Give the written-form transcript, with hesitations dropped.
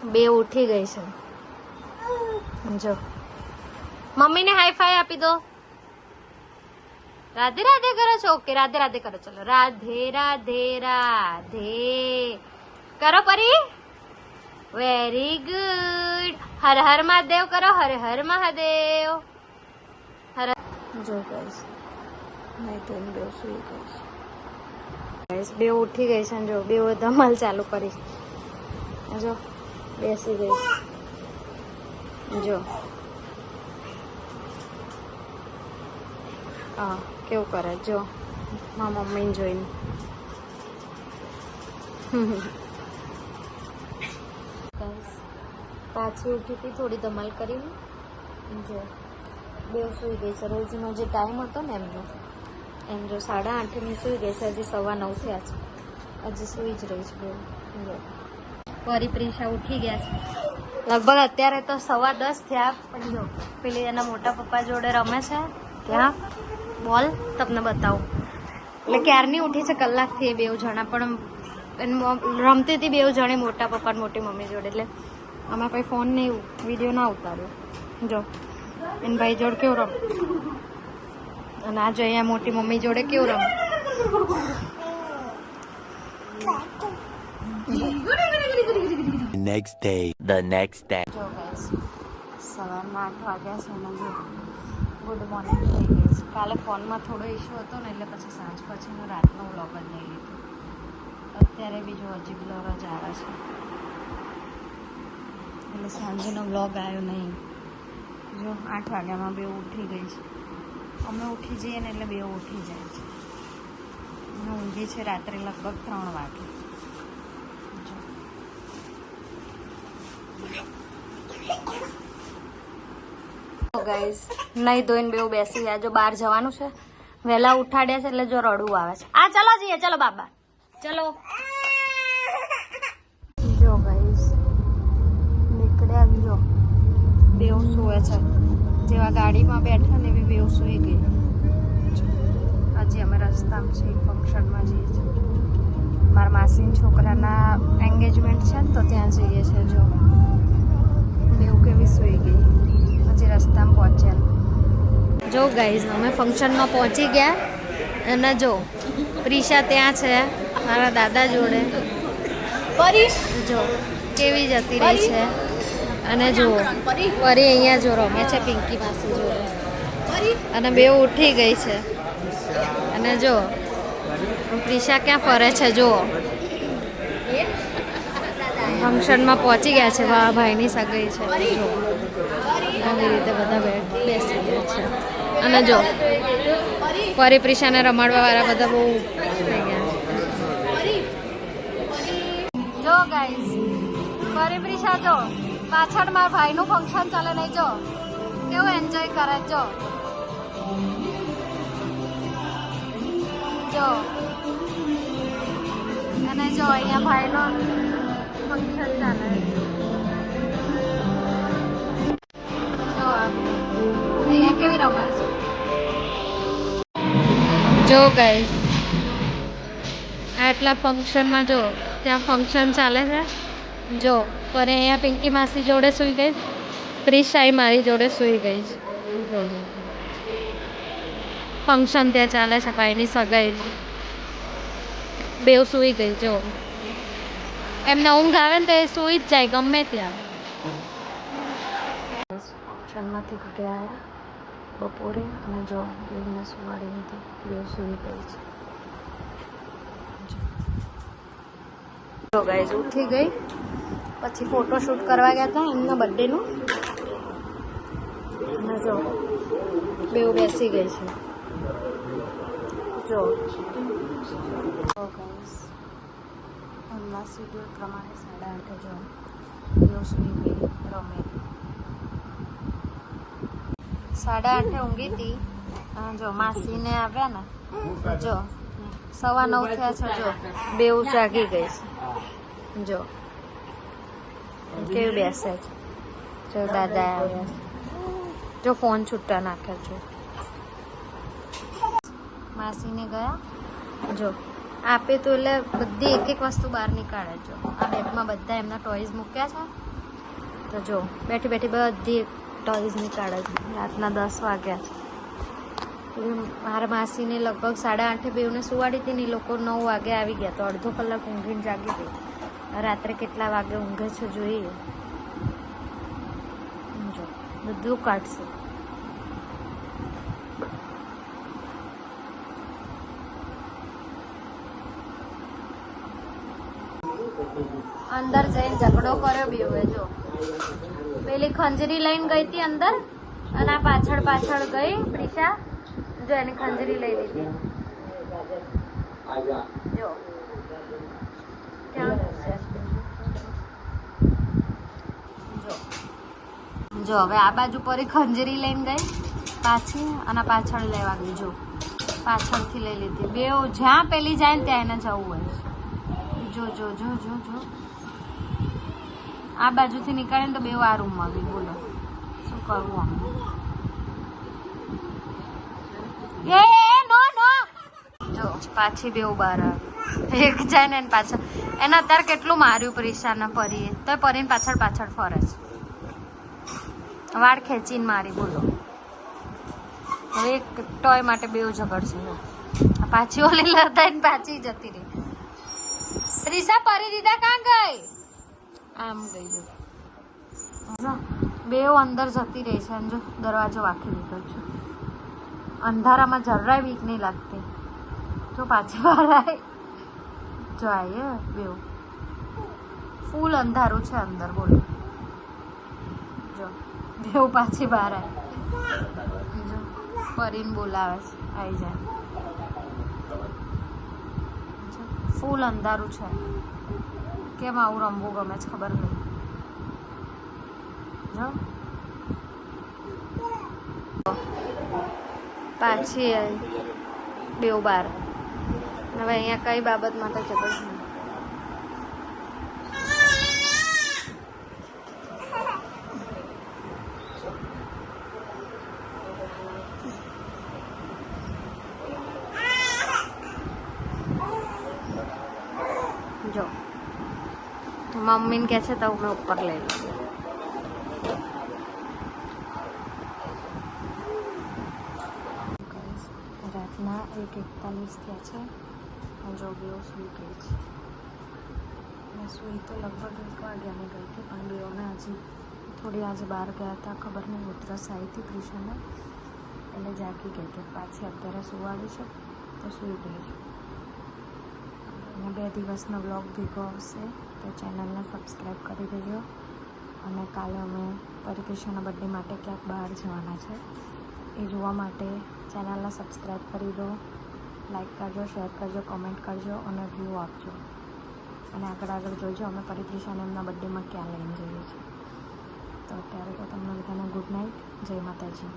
બે ઉઠી ગઈ છે. જો મમ્મીને હાઈ ફાઈ આપી દો. રાધે રાધે કરો છો? ઓકે રાધે રાધે કરો. ચલો રાધે રાધે રાધે કરો પરી. Very good. હર હર મહાદેવ કરો. હર હર મહાદેવ. હર. જો ગાઈસ નહીં તો બે સુઈ ગઈ છે. ગાઈસ બે ઉઠી ગઈ છે. જો બે ધમાલ ચાલુ કરી. જો બેસી ગઈ. જો હા કેવું કરે જો મારા મમ્મીને જોઈને. પાછી ઉઠી હતી થોડી ધમાલ કરીને. જો બે સુઈ ગઈ છે. રોજનો જે ટાઈમ હતો ને એમનો એમ જો 8:30ની સુઈ ગઈ છે. હજી 9:15 થયા છે. હજી સુઈ જ રહી છે બે. જો પરી પ્રિશા ઉઠી ગયા છે. લગભગ અત્યારે તો 10:15 થયા. પણ જો પેલી એના મોટા પપ્પા જોડે રમે છે ત્યાં બોલ. તમને બતાવું. એટલે ક્યારની ઉઠી છે કલાકથી બે જણા. પણ રમતી હતી બે જણે મોટા પપ્પા મોટી મમ્મી જોડે. એટલે અમે પછી ફોન નહીં વિડીયો ના ઉતાર્યો. જો એને ભાઈ જોડે કેવું રમ. અને આ જો અહીંયા મોટી મમ્મી જોડે કેવું રમ. The next day. જો ગાઈસ સવારના 8 વાગ્યા છે. અને જો ગુડ મોર્નિંગ થઈ ગઈ છે. કાલે ફોનમાં થોડો ઇશ્યુ હતો ને એટલે પછી સાંજ પછીનો રાતનો વ્લોગ જ નહીં લીધો. અત્યારે બીજો હજી બ્લોગ જ આવે છે એટલે સાંજનો વ્લોગ આવ્યો નહીં. જો 8 વાગ્યામાં બે ઉઠી ગઈ છે. અમે ઉઠી જઈએ ને એટલે બે ઉઠી જાય છે. અને ઊંઘી છે રાત્રે લગભગ 3 વાગે. ગાઈસ નહીં ધોઈને બેવ બેસી ગયા. જો બહાર જવાનું છે. વહેલા ઉઠાડ્યા છે એટલે જો રડવું આવે છે. આ ચલો જઈએ. ચલો બાબા ચલો. જો ગાઈસ નીકળ્યા. જો બેવ સુવે છે. જેવા ગાડીમાં બેઠા ને એવી બેવ સુઈ ગઈ. હજી અમે રસ્તામાં છીએ. ફંક્શનમાં જઈએ છીએ. મારા માસીના છોકરાના એન્ગેજમેન્ટ છે ને તો ત્યાં જઈએ છીએ. જો બેવ કેવી સુઈ ગઈ. રસ્તામાં પહોંચ્યા. જો ગાઈઝ અમે ફંક્શનમાં પહોંચી ગયા. અને જો પ્રિશા ત્યાં છે મારા દાદા જોડે. જો કેવી જતી રહી છે. અને જો પરી અહીંયા જો રમે છે પિંકી માસી જોડે. અને બે ઉઠી ગઈ છે. અને જો પ્રિશા ક્યાં ફરે છે. જો ફંક્શનમાં પહોંચી ગયા છે. ભાઈની સગાઈ છે. જો આવી રીતે બધા બેસી ગયા છે. અને જો પરી પ્રિશાને રમાડવા વાળા બધા બહુ થઈ ગયા. જો ગાઈસ પરી પ્રિશા જો પાછળ મારા ભાઈનું ફંક્શન ચાલે નહીં. જો કેવું એન્જોય કરે. જો અને જો અહીંયા ભાઈનો ફંક્શન ચાલે. જો ગાઈસ આટલા ફંક્શનમાં જો ત્યાં ફંક્શન ચાલે છે. જો પર અહીંયા પિંકી માસી જોડે સૂઈ ગઈ. પ્રિશાઈ મારી જોડે સૂઈ ગઈ છે. ફંક્શન ત્યાં ચાલે છે ભાઈની સગાઈ. બેવ સૂઈ ગઈ. જો એમને ઊંઘ આવે ને તો એ સૂઈ જ જાય ગમે ત્યાં. ફંક્શનમાંથી ગયા બપોરે. અને જો બેવને સુવાડી હતી. બેવ સૂઈ ગઈ છે. જો ગાઈઝ ઉઠી ગઈ. પછી ફોટોશૂટ કરવા ગયા હતા એમના બર્થડેનું. અને જો બેવ બેસી ગઈ છે. જો ગાઈઝ એમના શેડ્યુલ પ્રમાણે 8:30 જો બેવ સૂઈ ગઈ રમે. 8:30 ઊંઘી હતી. જો માસીને આવ્યા ને જો 9:15 થયા છે. જો બેવ જાગી ગઈ છે. જો કેવી બેસે છે. જો દાદા આવ્યા. જો ફોન છૂટા નાખે છે. માસીને ગયા. જો આપે તો એટલે બધી એક એક વસ્તુ બહાર નીકાળે. જો આ બેગમાં બધા એમના ટોયઝ મૂક્યા છે. તો જો બેઠી બેઠી બધી ટોયઝ નીકાળે છે. રાતના 10 વાગ્યા છે. મારા માસીને લગભગ 8:30 બેઉને સુવાડી હતી ને એ લોકો 9 વાગે આવી ગયા, તો અડધો કલાક ઊંઘીને જાગી ગઈ. રાત્રે કેટલા વાગે ઊંઘે છે જોઈએ. જો બધું કાઢશે. અંદર જઈને ઝઘડો કર્યો બેઉએ. જો પેલી ખંજરી લઈને ગઈ હતી અંદર અને આ પાછળ પાછળ ગઈ પ્રિશા. જો એને ખંજરી લઈ લીધી. જો ક્યાં જો હવે આ બાજુ પર ખંજરી લઈને ગઈ પાછી અને પાછળ લેવા ગઈ. જો પાછળથી લઈ લીધી. બેઉ જ્યાં પેલી જાય ને ત્યાં એને જવું હોય. જો જો જો જો જો આ બાજુથી નીકળે ને તો બેઉ આ રૂમમાં ગઈ. બોલો શું કરવું આમ? એ નો નો. જો પાછી બેઉ બહાર આવે. એક જાય ને પાછળ. એને અત્યારે કેટલું માર્યું પ્રિશાને પરીએ, તો પરીને પાછળ પાછળ ફરે છે. વાળ ખેંચીને મારી. બોલો હવે એક ટોય માટે બેઉ ઝઘડશે. પાછી ઓલી લડાઈને પાછી જતી રહી. પ્રિશા પરી દીધા કાં ગઈ? આમ ગઈ. જો બેઉ અંદર જતી રહી છે. જો દરવાજો વાંકી દીધો છે. અંધારામાં જરાય બીક નહીં લાગતી. જો પાછી બહાર આવી. જો આય બેઉ ફૂલ અંધારું છે અંદર. બોલો જો બેઉ પાછી બહાર આવી. જો પરીને બોલાવે છે. આવી જાય. ફૂલ અંધારું છે. કેમ આવું રમવું ગમે છે ખબર નહીં. જો પાછી બેઉ બાર. હવે અહીંયા કઈ બાબત માટે ખબર નહીં. જો મમ્મીને કહે છે તો મેં ઉપર લઈ લઉં. રાતના 1:41 થયા છે. જો બેઉ સૂઈ ગઈ છે. મેં સૂઈ તો લગભગ 1 વાગ્યાની ગઈ હતી, પણ બેઉને હજી થોડી આજે બહાર ગયા હતા. ખબર નહીં ઉધરસ આવી હતી પ્રિશાને, એટલે જાગી ગઈ હતી. પાછી અત્યારે સુવાડી છે તો સૂઈ ગઈ. અને 2 દિવસનો વ્લોગ ભેગો આવશે તો ચેનલને સબસ્ક્રાઈબ કરી દેજો. અને કાલે અમે પરિપ્રિશાના બર્થડે માટે ક્યાંક બહાર જવાના છે, એ જોવા માટે ચેનલને સબસ્ક્રાઈબ કરી દો. લાઈક કરજો, શેર કરજો, કમેન્ટ કરજો અને વ્યૂ આપજો. અને આગળ જોઈજો અમે પરિપ્રિશાને એમના બર્થડેમાં ક્યાં લઈને જઈએ છીએ. તો અત્યારે તો તમને બધાને ગુડ નાઇટ. જય માતાજી.